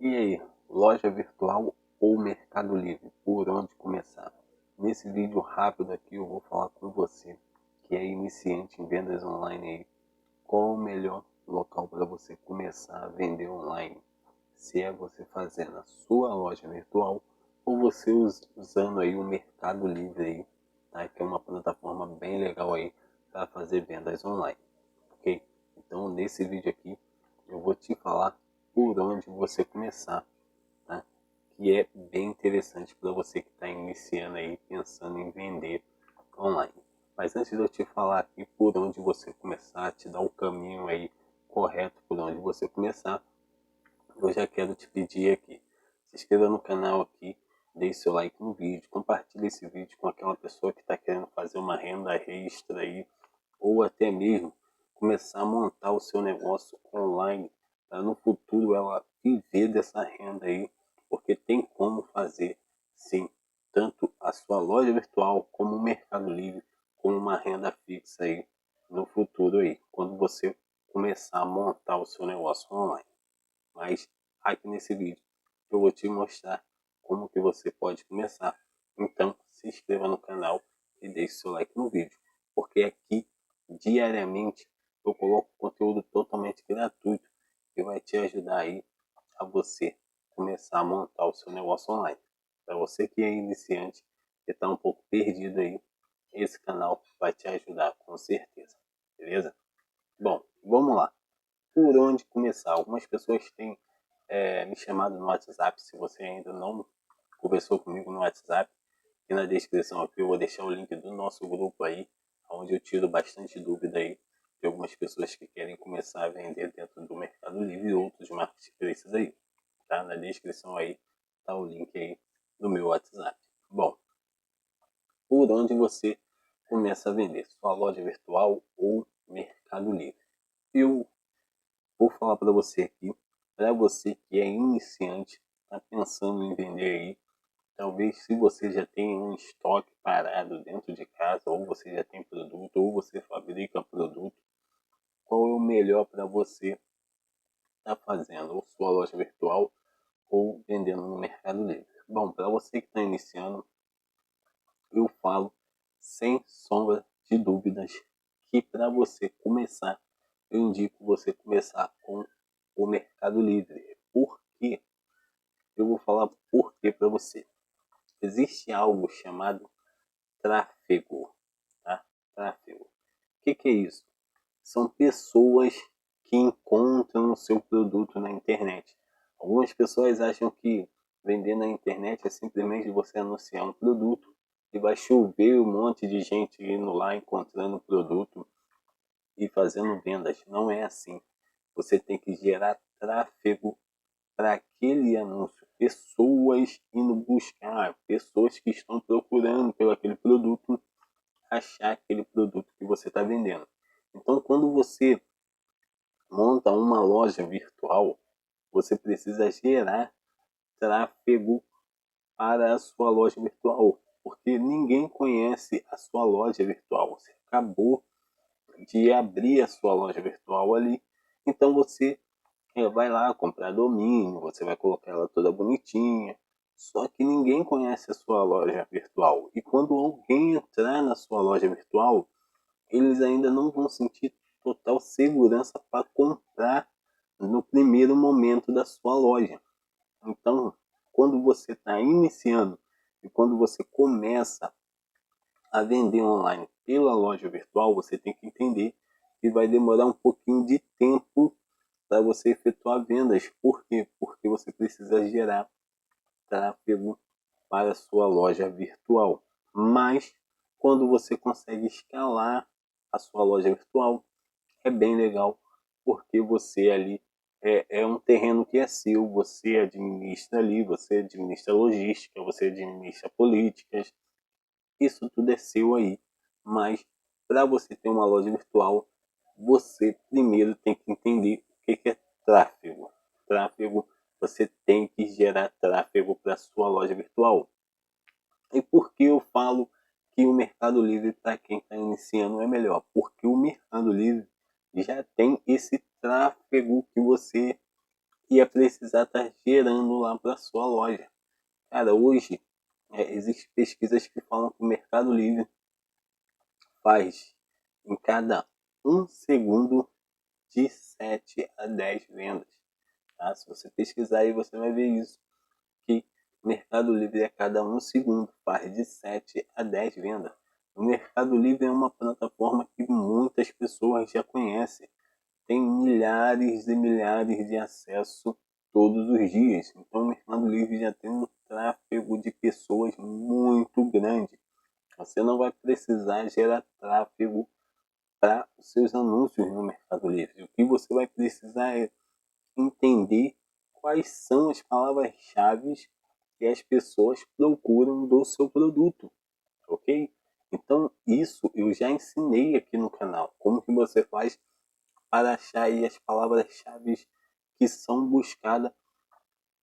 E aí, loja virtual ou Mercado Livre? Por onde começar? Nesse vídeo rápido aqui eu vou falar com você que é iniciante em vendas online aí, qual o melhor local para você começar a vender online? Se é você fazendo a sua loja virtual ou você usando aí o Mercado Livre aí, tá? Que é uma plataforma bem legal aí para fazer vendas online, ok? Então nesse vídeo aqui eu vou te falar por onde você começar, tá? Que é bem interessante para você que está iniciando aí, pensando em vender online. Mas antes de eu te falar aqui por onde você começar, te dar o caminho aí correto por onde você começar, eu já quero te pedir aqui, se inscreva no canal aqui, deixe seu like no vídeo, compartilhe esse vídeo com aquela pessoa que está querendo fazer uma renda extra aí, ou até mesmo começar a montar o seu negócio online, para no futuro ela viver dessa renda aí, porque tem como fazer sim, tanto a sua loja virtual como o Mercado Livre, com uma renda fixa aí no futuro aí, quando você começar a montar o seu negócio online. Mas aqui nesse vídeo eu vou te mostrar como que você pode começar. Então se inscreva no canal e deixe seu like no vídeo, porque aqui diariamente eu coloco conteúdo totalmente gratuito que vai te ajudar aí a você começar a montar o seu negócio online. Para você que é iniciante e está um pouco perdido aí, esse canal vai te ajudar com certeza, beleza? Bom, vamos lá. Por onde começar? Algumas pessoas têm me chamado no WhatsApp. Se você ainda não conversou comigo no WhatsApp, aqui na descrição aqui eu vou deixar o link do nosso grupo aí, onde eu tiro bastante dúvida aí de algumas pessoas que querem começar a vender dentro do Mercado Livre e outros marketplaces aí. Tá? Na descrição aí tá o link aí do meu WhatsApp. Bom, por onde você começa a vender? Sua loja virtual ou Mercado Livre? Eu vou falar para você aqui, para você que é iniciante, está pensando em vender aí, talvez se você já tem um estoque parado dentro de casa, ou você já tem produto, ou você fabrica produto, qual é o melhor para você estar fazendo, ou sua loja virtual, ou vendendo no Mercado Livre? Bom, para você que está iniciando, eu falo sem sombra de dúvidas que para você começar, eu indico você começar com o Mercado Livre. Por quê? Eu vou falar por quê para você. Existe algo chamado tráfego, tá? Tráfego. O que é isso? São pessoas que encontram o seu produto na internet. Algumas pessoas acham que vender na internet é simplesmente você anunciar um produto e vai chover um monte de gente indo lá encontrando o produto e fazendo vendas. Não é assim. Você tem que gerar tráfego para aquele anúncio, pessoas indo buscar, pessoas que estão procurando pelo aquele produto, achar aquele produto que você está vendendo. Então, quando você monta uma loja virtual, você precisa gerar tráfego para a sua loja virtual, porque ninguém conhece a sua loja virtual. Você acabou de abrir a sua loja virtual ali, então você vai lá comprar domínio, você vai colocar ela toda bonitinha, só que ninguém conhece a sua loja virtual. E quando alguém entrar na sua loja virtual, eles ainda não vão sentir total segurança para comprar no primeiro momento da sua loja. Então, quando você está iniciando e quando você começa a vender online pela loja virtual, você tem que entender que vai demorar um pouquinho de tempo para você efetuar vendas. Por quê? Porque você precisa gerar tráfego para a sua loja virtual. Mas quando você consegue escalar a sua loja virtual, é bem legal, porque você ali é um terreno que é seu, você administra ali, você administra logística, você administra políticas, isso tudo é seu aí. Mas para você ter uma loja virtual, você primeiro tem que entender o que é tráfego. Tráfego, você tem que gerar tráfego para sua loja virtual. E por que eu falo que o Mercado Livre para quem está iniciando é melhor? Porque o Mercado Livre já tem esse tráfego que você ia precisar estar gerando lá para sua loja. Cara, hoje existem pesquisas que falam que o Mercado Livre faz em cada 1 segundo de 7 a 10 vendas. Tá? Se você pesquisar aí, você vai ver isso. Que o Mercado Livre a cada 1 segundo faz de 7 a 10 vendas. O Mercado Livre é uma plataforma que muitas pessoas já conhecem. Tem milhares e milhares de acessos todos os dias. Então o Mercado Livre já tem um tráfego de pessoas muito grande. Você não vai precisar gerar tráfego para os seus anúncios no Mercado Livre. O que você vai precisar é entender quais são as palavras-chave que as pessoas procuram do seu produto, ok? Então isso eu já ensinei aqui no canal, como que você faz para achar aí as palavras-chave que são buscadas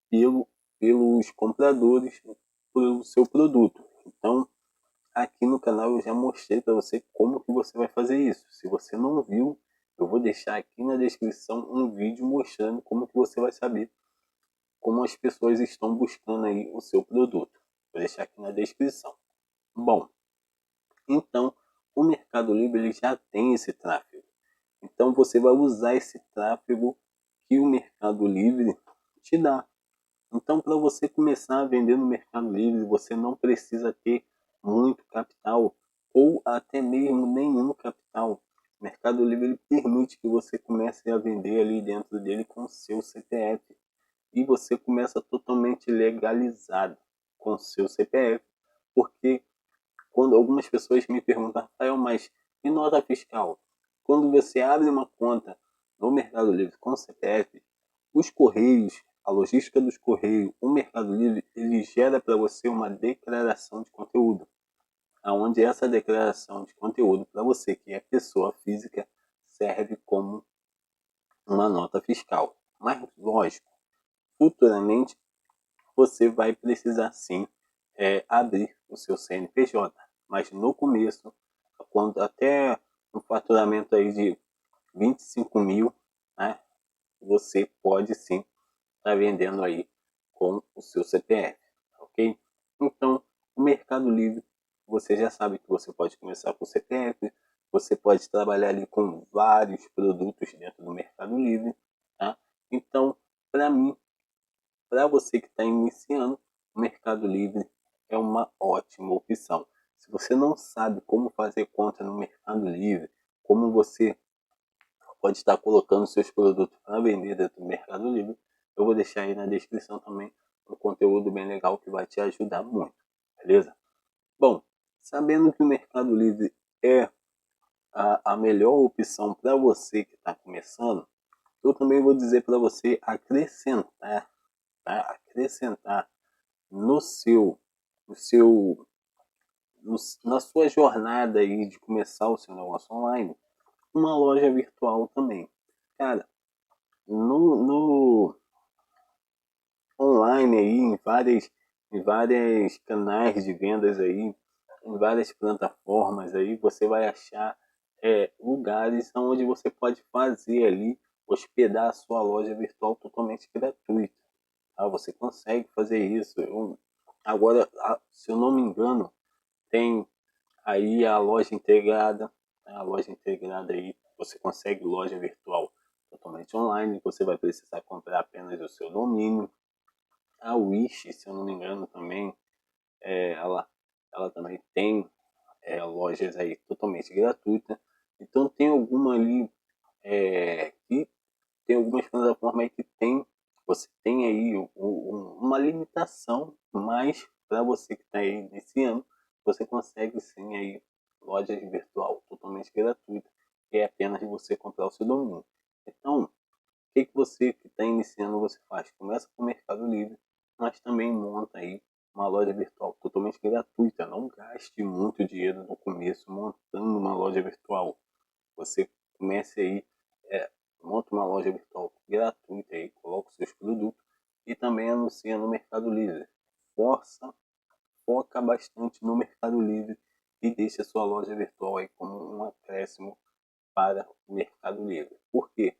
pelos compradores pelo seu produto. Então aqui no canal eu já mostrei para você como que você vai fazer isso. Se você não viu, eu vou deixar aqui na descrição um vídeo mostrando como que você vai saber como as pessoas estão buscando aí o seu produto. Vou deixar aqui na descrição. Bom, então o Mercado Livre ele já tem esse tráfego. Então você vai usar esse tráfego que o Mercado Livre te dá. Então, para você começar a vender no Mercado Livre, você não precisa ter muito capital ou até mesmo nenhum capital. O Mercado Livre permite que você comece a vender ali dentro dele com o seu CPF. E você começa totalmente legalizado com o seu CPF. Porque quando algumas pessoas me perguntam, Rafael, mas e nota fiscal? Quando você abre uma conta no Mercado Livre com CPF, os Correios, a logística dos Correios, o Mercado Livre, ele gera para você uma declaração de conteúdo, aonde essa declaração de conteúdo para você, que é pessoa física, serve como uma nota fiscal. Mas, lógico, futuramente você vai precisar sim abrir o seu CNPJ. Mas no começo, quando até um faturamento aí de 25 mil, né, você pode sim estar vendendo aí com o seu CPF, ok? Então, o Mercado Livre, você já sabe que você pode começar com o CPF, você pode trabalhar ali com vários produtos dentro do Mercado Livre, tá? Então, para mim, para você que está iniciando, o Mercado Livre é uma ótima opção. Se você não sabe como fazer conta no Mercado Livre, como você pode estar colocando seus produtos para vender dentro do Mercado Livre, eu vou deixar aí na descrição também um conteúdo bem legal que vai te ajudar muito, beleza? Bom, sabendo que o Mercado Livre é a melhor opção para você que está começando, eu também vou dizer para você acrescentar, tá? Acrescentar no seu, no seu, no, na sua jornada aí de começar o seu negócio online, uma loja virtual também. Cara, no online aí, em várias canais de vendas aí, em várias plataformas aí, você vai achar lugares onde você pode fazer ali, hospedar a sua loja virtual totalmente gratuita. Tá? Você consegue fazer isso. Agora, se eu não me engano, tem aí a loja integrada, né? A loja integrada aí, você consegue loja virtual totalmente online, você vai precisar comprar apenas o seu domínio. A Wish, se eu não me engano, também, ela também tem lojas aí totalmente gratuitas. Então tem alguma ali que tem algumas plataformas aí que tem, você tem aí uma limitação, mas para você que está aí iniciando, você consegue sim aí lojas virtual totalmente gratuita, que é apenas você comprar o seu domínio. Então, o que você que está iniciando você faz? Começa com o Mercado Livre, mas também monta aí uma loja virtual totalmente gratuita. Não gaste muito dinheiro no começo montando uma loja virtual. Você comece aí, monta uma loja virtual gratuita aí, coloca os seus produtos e também anuncia no Mercado Livre. Foca bastante no Mercado Livre e deixa a sua loja virtual aí como um acréscimo para o Mercado Livre. Por quê?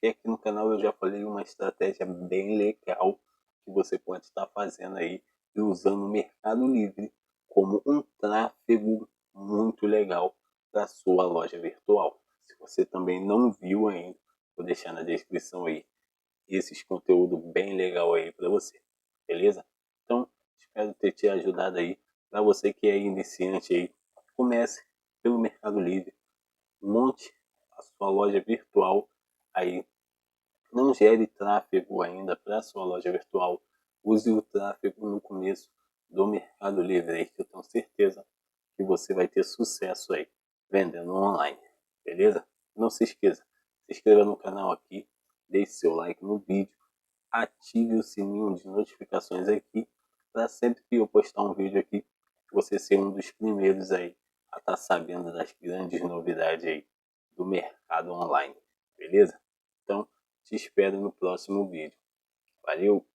porque aqui no canal eu já falei uma estratégia bem legal que você pode estar fazendo aí e usando o Mercado Livre como um tráfego muito legal para sua loja virtual. Se você também não viu ainda, vou deixar na descrição aí esses conteúdos bem legal aí para você, beleza? Então, espero ter te ajudado aí. Para você que é iniciante aí, comece pelo Mercado Livre, monte a sua loja virtual aí, não gere tráfego ainda para sua loja virtual, use o tráfego no começo do Mercado Livre aí, que eu tenho certeza que você vai ter sucesso aí vendendo online, beleza? Não se esqueça, se inscreva no canal aqui, deixe seu like no vídeo, ative o sininho de notificações aqui, para sempre que eu postar um vídeo aqui, você ser um dos primeiros aí a estar sabendo das grandes novidades aí do mercado online, beleza? Então, te espero no próximo vídeo. Valeu!